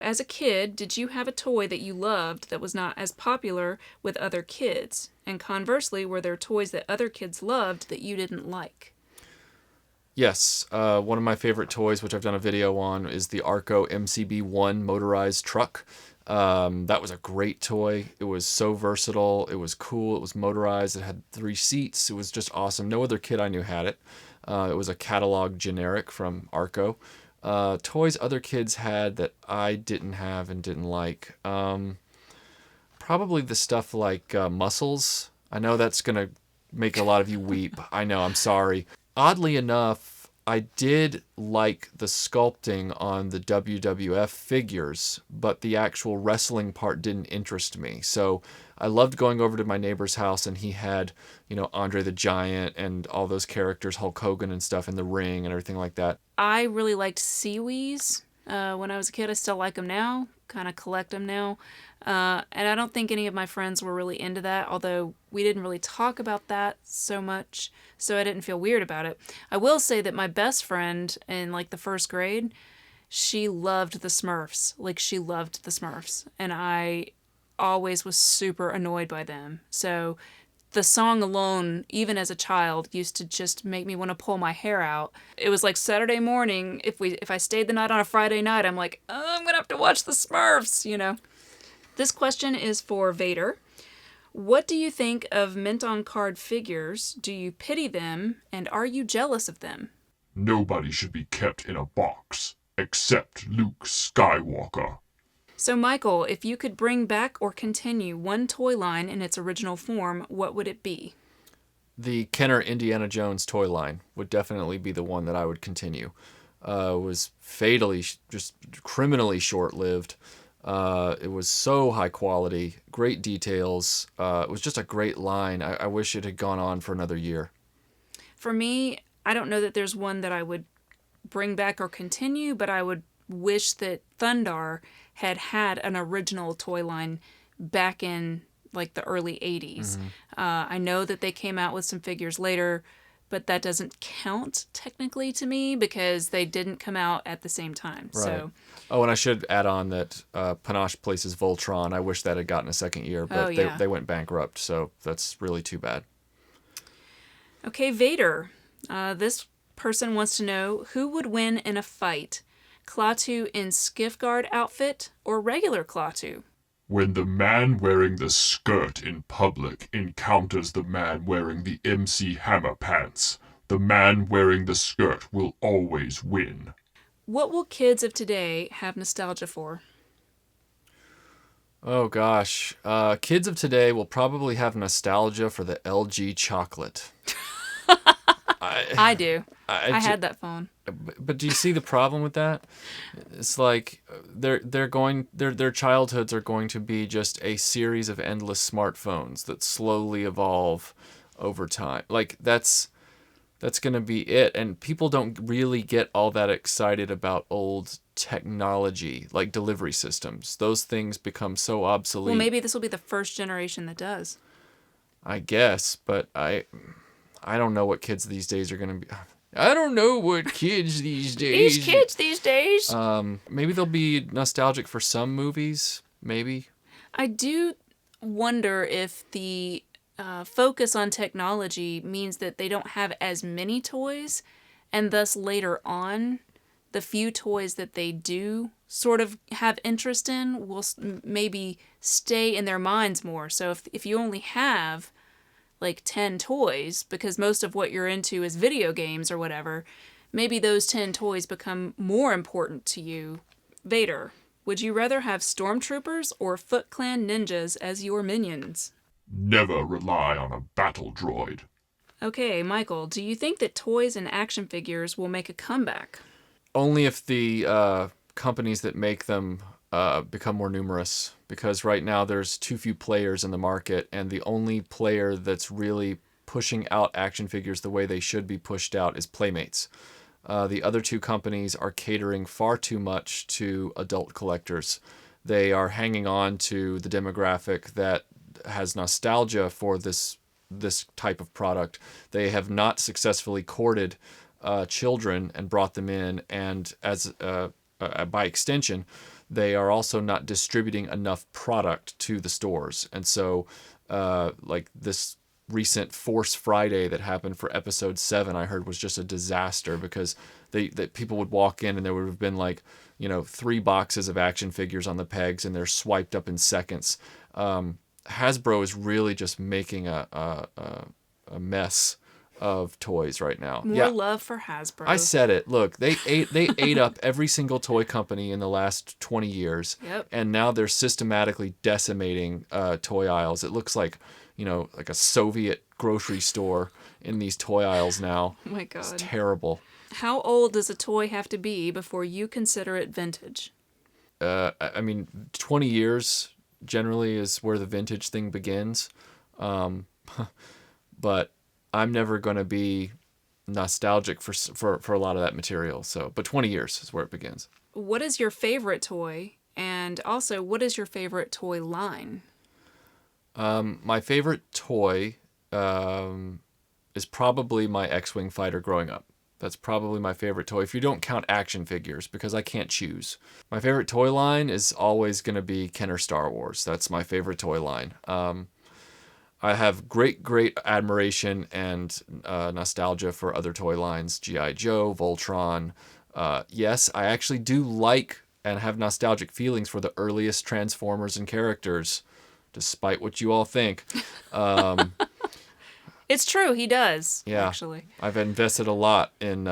as a kid, did you have a toy that you loved that was not as popular with other kids? And conversely, were there toys that other kids loved that you didn't like? Yes, one of my favorite toys, which I've done a video on, is the Arco MCB-1 motorized truck. That was a great toy. It was so versatile. It was cool. It was motorized. It had 3 seats. It was just awesome. No other kid I knew had it. It was a catalog generic from Arco. Toys other kids had that I didn't have and didn't like. Probably the stuff like Muscles. I know that's going to make a lot of you weep. I know, I'm sorry. Oddly enough, I did like the sculpting on the WWF figures, but the actual wrestling part didn't interest me. So I loved going over to my neighbor's house, and he had, Andre the Giant and all those characters, Hulk Hogan and stuff in the ring and everything like that. I really liked Seawees when I was a kid. I still like them now, kind of collect them now. And I don't think any of my friends were really into that, although we didn't really talk about that so much, so I didn't feel weird about it. I will say that my best friend in like the first grade, she loved the Smurfs. Like, she loved the Smurfs. And I always was super annoyed by them. So the song alone, even as a child, used to just make me want to pull my hair out. It was like Saturday morning. If I stayed the night on a Friday night, I'm like, oh, I'm gonna have to watch the Smurfs. This question is for Vader. What do you think of mint on card figures? Do you pity them, and are you jealous of them? Nobody should be kept in a box, except Luke Skywalker. So, Michael, if you could bring back or continue one toy line in its original form, what would it be? The Kenner Indiana Jones toy line would definitely be the one that I would continue. It was fatally, just criminally short-lived. It was so high quality, great details. It was just a great line. I wish it had gone on for another year. For me, I don't know that there's one that I would bring back or continue, but I would wish that Thundar had an original toy line back in like the early 80s. Mm-hmm. I know that they came out with some figures later, but that doesn't count technically to me because they didn't come out at the same time. Right. So, oh, and I should add on that Panache places Voltron. I wish that had gotten a second year, but they went bankrupt, so that's really too bad. Okay, Vader. This person wants to know, who would win in a fight? Klaatu in Skiff Guard outfit or regular Klaatu? When the man wearing the skirt in public encounters the man wearing the MC Hammer pants, the man wearing the skirt will always win. What will kids of today have nostalgia for? Oh gosh, kids of today will probably have nostalgia for the LG chocolate. I do. I had that phone. But do you see the problem with that? It's like their childhoods are going to be just a series of endless smartphones that slowly evolve over time. Like that's going to be it, and people don't really get all that excited about old technology like delivery systems. Those things become so obsolete. Well, maybe this will be the first generation that does. I guess, but I don't know what kids these days are going to be. I don't know what kids these days. These kids these days. Maybe they'll be nostalgic for some movies. Maybe. I do wonder if the focus on technology means that they don't have as many toys, and thus later on, the few toys that they do sort of have interest in will maybe stay in their minds more. So if you only have like 10 toys, because most of what you're into is video games or whatever, maybe those 10 toys become more important to you. Vader, would you rather have stormtroopers or Foot Clan ninjas as your minions? Never rely on a battle droid. Okay, Michael, do you think that toys and action figures will make a comeback? Only if the companies that make them become more numerous, because right now there's too few players in the market, and the only player that's really pushing out action figures the way they should be pushed out is Playmates. The other two companies are catering far too much to adult collectors. They are hanging on to the demographic that has nostalgia for this type of product. They have not successfully courted children and brought them in, and as by extension, they are also not distributing enough product to the stores. And so, like this recent Force Friday that happened for episode 7, I heard was just a disaster because that people would walk in and there would have been like, 3 boxes of action figures on the pegs and they're swiped up in seconds. Hasbro is really just making a mess of toys right now. More love for Hasbro. I said it. Look, they ate up every single toy company in the last 20 years. Yep. And now they're systematically decimating toy aisles. It looks like, like a Soviet grocery store in these toy aisles now. Oh my God. It's terrible. How old does a toy have to be before you consider it vintage? 20 years generally is where the vintage thing begins. But I'm never going to be nostalgic for a lot of that material. But 20 years is where it begins. What is your favorite toy? And also, what is your favorite toy line? My favorite toy is probably my X-Wing fighter growing up. That's probably my favorite toy, if you don't count action figures, because I can't choose. My favorite toy line is always going to be Kenner Star Wars. That's my favorite toy line. I have great admiration and nostalgia for other toy lines, G.I. Joe, Voltron. Yes, I actually do like and have nostalgic feelings for the earliest Transformers and characters, despite what you all think. It's true, he does, Yeah, actually. I've invested a lot in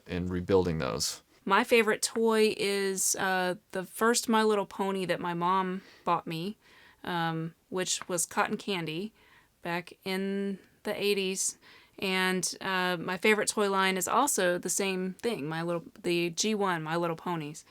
rebuilding those. My favorite toy is the first My Little Pony that my mom bought me, which was Cotton Candy back in the 80s. And my favorite toy line is also the same thing, the G1, My Little Ponies.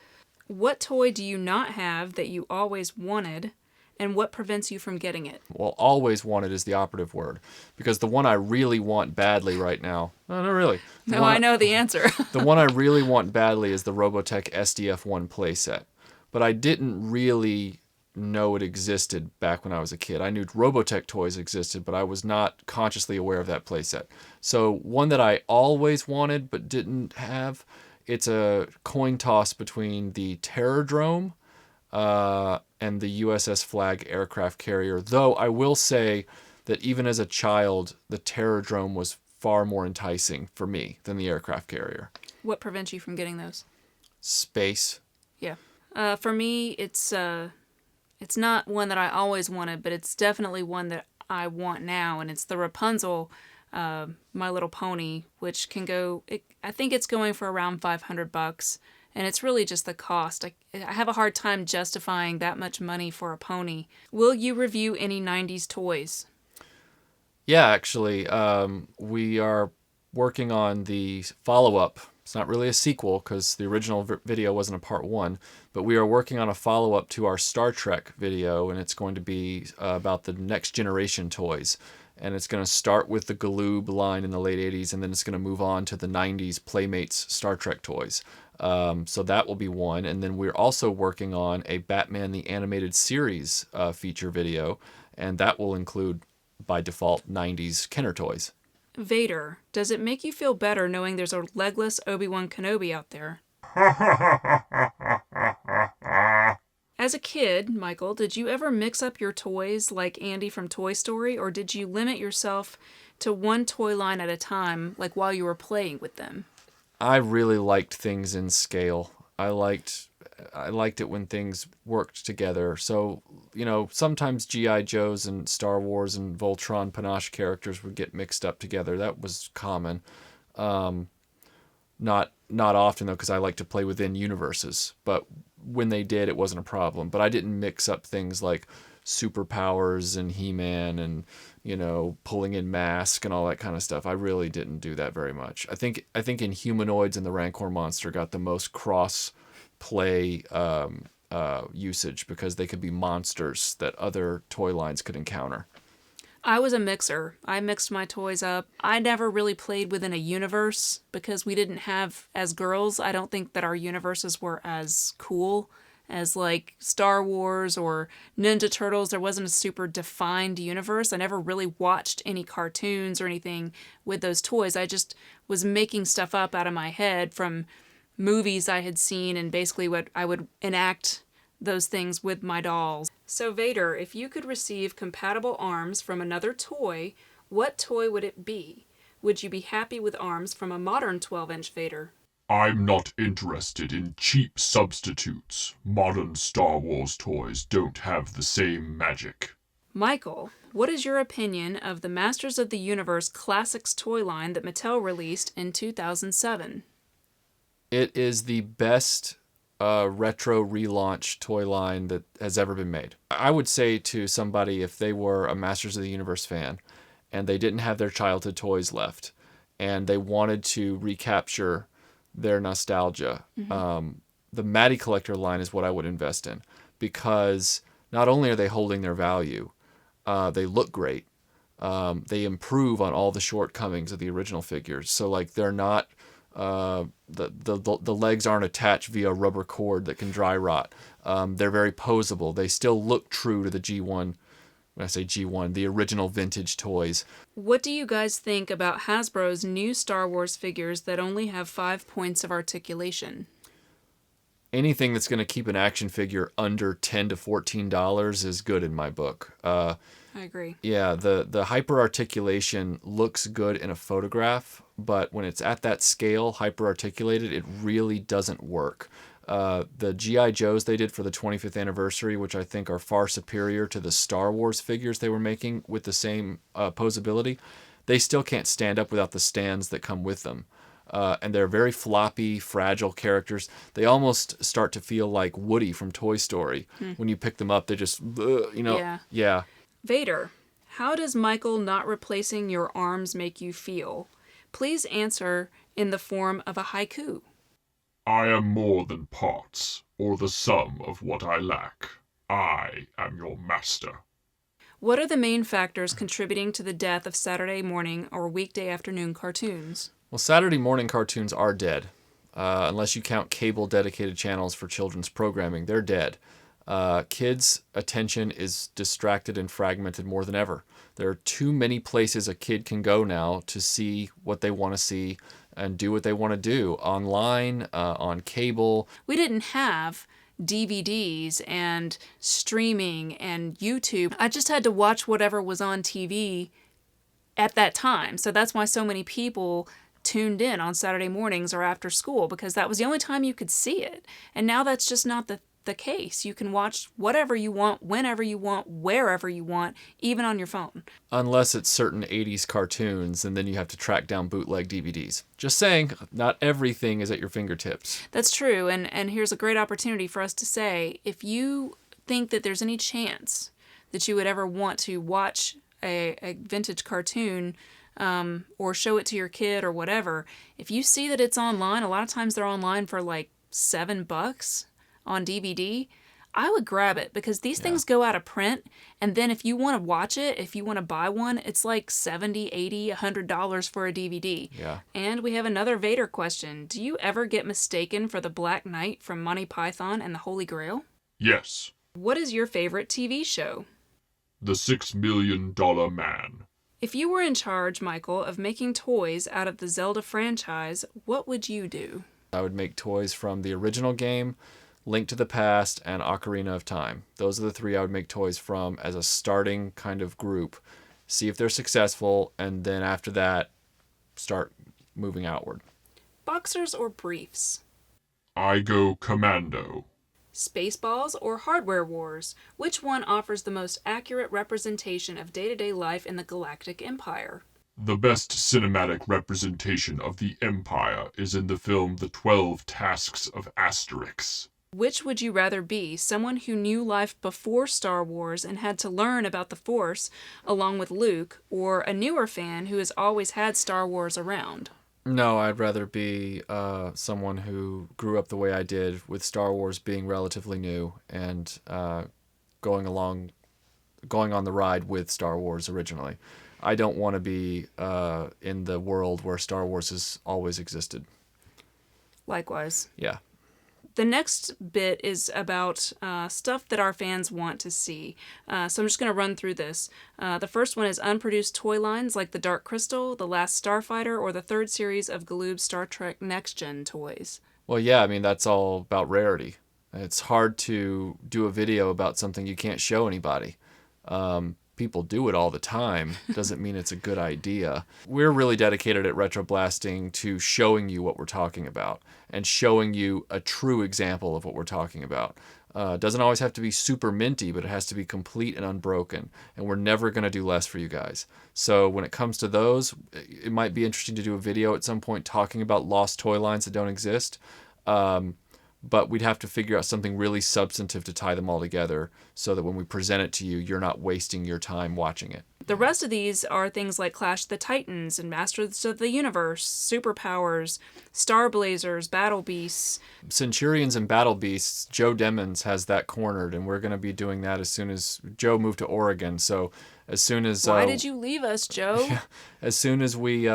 What toy do you not have that you always wanted, and what prevents you from getting it? Well, always wanted is the operative word, because the one I really want badly right now, no, not really. No, I know the answer. The one I really want badly is the Robotech SDF-1 playset, but I didn't really know it existed back when I was a kid. I knew Robotech toys existed, but I was not consciously aware of that playset. So one that I always wanted but didn't have, it's a coin toss between the Terrordrome and the USS Flag aircraft carrier, though I will say that even as a child, the Terrordrome was far more enticing for me than the aircraft carrier. What prevents you from getting those? Space. Yeah. For me, it's not one that I always wanted, but it's definitely one that I want now, and it's the Rapunzel My Little Pony, which can go, I think it's going for around $500, and it's really just the cost. I have a hard time justifying that much money for a pony. Will you review any 90s toys? Yeah, actually, we are working on the follow-up. It's not really a sequel because the original video wasn't a part 1, but we are working on a follow-up to our Star Trek video, and it's going to be about the next generation toys. And it's going to start with the Galoob line in the late 80s, and then it's going to move on to the 90s Playmates Star Trek toys. So that will be one. And then we're also working on a Batman the Animated Series feature video, and that will include, by default, 90s Kenner toys. Vader, does it make you feel better knowing there's a legless Obi-Wan Kenobi out there? As a kid, Michael, did you ever mix up your toys like Andy from Toy Story, or did you limit yourself to one toy line at a time, like while you were playing with them? I really liked things in scale. I liked it when things worked together. So, sometimes G.I. Joes and Star Wars and Voltron Panache characters would get mixed up together. That was common. Not often, though, because I like to play within universes. But when they did, it wasn't a problem. But I didn't mix up things like superpowers and He-Man and, pulling in Mask and all that kind of stuff. I really didn't do that very much. I think Inhumanoids and the Rancor Monster got the most cross-play usage because they could be monsters that other toy lines could encounter. I was a mixer. I mixed my toys up. I never really played within a universe because we didn't have, as girls, I don't think that our universes were as cool as like Star Wars or Ninja Turtles. There wasn't a super defined universe. I never really watched any cartoons or anything with those toys. I just was making stuff up out of my head from movies I had seen and basically what I would enact those things with my dolls. So Vader, if you could receive compatible arms from another toy, what toy would it be? Would you be happy with arms from a modern 12-inch Vader? I'm not interested in cheap substitutes. Modern Star Wars toys don't have the same magic. Michael, what is your opinion of the Masters of the Universe Classics toy line that Mattel released in 2007? It is the best retro relaunch toy line that has ever been made. I would say to somebody, if they were a Masters of the Universe fan and they didn't have their childhood toys left and they wanted to recapture their nostalgia, the Matty Collector line is what I would invest in, because not only are they holding their value, they look great. They improve on all the shortcomings of the original figures. So like they're not the legs aren't attached via rubber cord that can dry rot. They're very posable. They still look true to the G1. When I say G1, the original vintage toys. What do you guys think about Hasbro's new Star Wars figures that only have 5 points of articulation? Anything that's going to keep an action figure under $10 to $14 is good in my book. I agree. Yeah, the hyper articulation looks good in a photograph, but when it's at that scale, hyper articulated, it really doesn't work. The G.I. Joes they did for the 25th anniversary, which I think are far superior to the Star Wars figures they were making with the same posability, they still can't stand up without the stands that come with them. And they're very floppy, fragile characters. They almost start to feel like Woody from Toy Story. When you pick them up, they just, yeah. Vader, how does Michael not replacing your arms make you feel? Please answer in the form of a haiku. I am more than parts, or the sum of what I lack. I am your master. What are the main factors contributing to the death of Saturday morning or weekday afternoon cartoons? Well, Saturday morning cartoons are dead. Unless you count cable dedicated channels for children's programming, they're dead. Kids' attention is distracted and fragmented more than ever. There are too many places a kid can go now to see what they want to see and do what they want to do online, on cable. We didn't have DVDs and streaming and YouTube. I just had to watch whatever was on TV at that time. So that's why so many people tuned in on Saturday mornings or after school, because that was the only time you could see it. And now that's just not the case. You can watch whatever you want, whenever you want, wherever you want, even on your phone. Unless it's certain 80s cartoons, and then you have to track down bootleg DVDs. Just saying, not everything is at your fingertips. That's true, and here's a great opportunity for us to say, if you think that there's any chance that you would ever want to watch a vintage cartoon or show it to your kid or whatever, if you see that it's online, a lot of times they're online for like $7 on DVD, I would grab it, because these things go out of print, and then if you want to watch it, if you want to buy one, it's like $70, $80, $100 for a DVD. Yeah. And we have another Vader question. Do you ever get mistaken for the Black Knight from Monty Python and the Holy Grail? Yes, What is your favorite TV show? the $6 Million Man. If you were in charge, Michael, of making toys out of the Zelda franchise, what would you do? I would make toys from the original game, Link to the Past, and Ocarina of Time. Those are the three I would make toys from as a starting kind of group. See if they're successful, and then after that, start moving outward. Boxers or briefs? I go commando. Spaceballs or Hardware Wars? Which one offers the most accurate representation of day-to-day life in the Galactic Empire? The best cinematic representation of the Empire is in the film The 12 Tasks of Asterix. Which would you rather be, someone who knew life before Star Wars and had to learn about the Force along with Luke, or a newer fan who has always had Star Wars around? No, I'd rather be someone who grew up the way I did, with Star Wars being relatively new and going on the ride with Star Wars originally. I don't want to be in the world where Star Wars has always existed. Likewise. Yeah. The next bit is about stuff that our fans want to see. So I'm just going to run through this. The first one is unproduced toy lines like the Dark Crystal, the Last Starfighter, or the third series of Galoob Star Trek Next Gen toys. Well, yeah, I mean, that's all about rarity. It's hard to do a video about something you can't show anybody. People do it all the time. Doesn't mean it's a good idea. We're really dedicated at RetroBlasting to showing you what we're talking about and showing you a true example of what we're talking about. It doesn't always have to be super minty, but it has to be complete and unbroken. And we're never going to do less for you guys. So when it comes to those, it might be interesting to do a video at some point talking about lost toy lines that don't exist. But we'd have to figure out something really substantive to tie them all together so that when we present it to you, you're not wasting your time watching it. The rest of these are things like Clash of the Titans and Masters of the Universe, Superpowers, Star Blazers, Battle Beasts. Centurions and Battle Beasts, Joe Demmons has that cornered, and we're going to be doing that as soon as Joe moved to Oregon. So as soon as Why did you leave us, Joe? as soon as we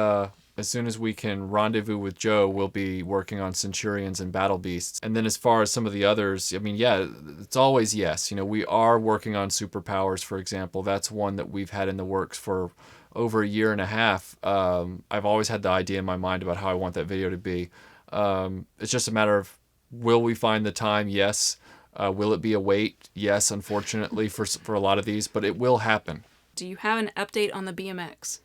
can rendezvous with Joe, we'll be working on Centurions and Battle Beasts. And then as far as some of the others, I mean, yeah, it's always yes. You know, we are working on Superpowers, for example. That's one that we've had in the works for over a year and a half. I've always had the idea in my mind about how I want that video to be. It's just a matter of, will we find the time? Yes. Will it be a wait? Yes, unfortunately, for a lot of these, but it will happen. Do you have an update on the BMX?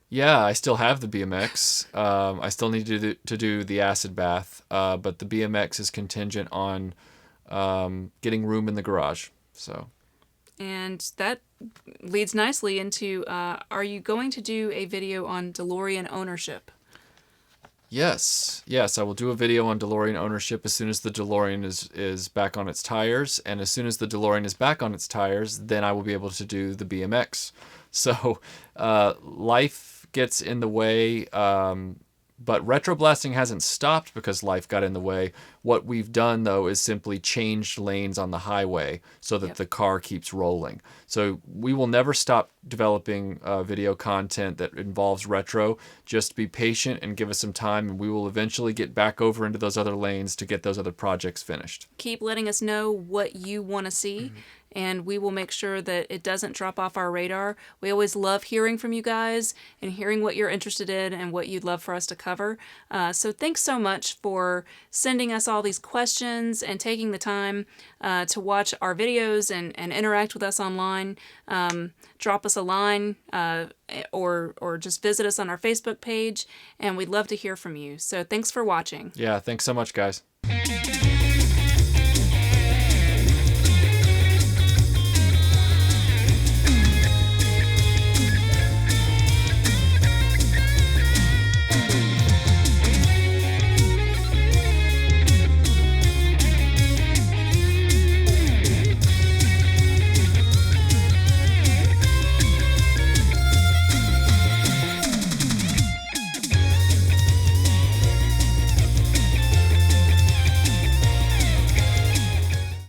Yeah, I still have the BMX. I still need to do the acid bath, but the BMX is contingent on getting room in the garage. So, and that leads nicely into, are you going to do a video on DeLorean ownership? yes, I will do a video on DeLorean ownership as soon as the DeLorean is back on its tires, and as soon as the DeLorean is back on its tires, then I will be able to do the BMX. So, life gets in the way, but RetroBlasting hasn't stopped because life got in the way. What we've done, though, is simply changed lanes on the highway so that the car keeps rolling. So we will never stop developing video content that involves retro. Just be patient and give us some time, and we will eventually get back over into those other lanes to get those other projects finished. Keep letting us know what you want to see. And we will make sure that it doesn't drop off our radar. We always love hearing from you guys and hearing what you're interested in and what you'd love for us to cover. So thanks so much for sending us all these questions and taking the time to watch our videos and interact with us online. Drop us a line or just visit us on our Facebook page, and we'd love to hear from you. So thanks for watching. Yeah, thanks so much, guys.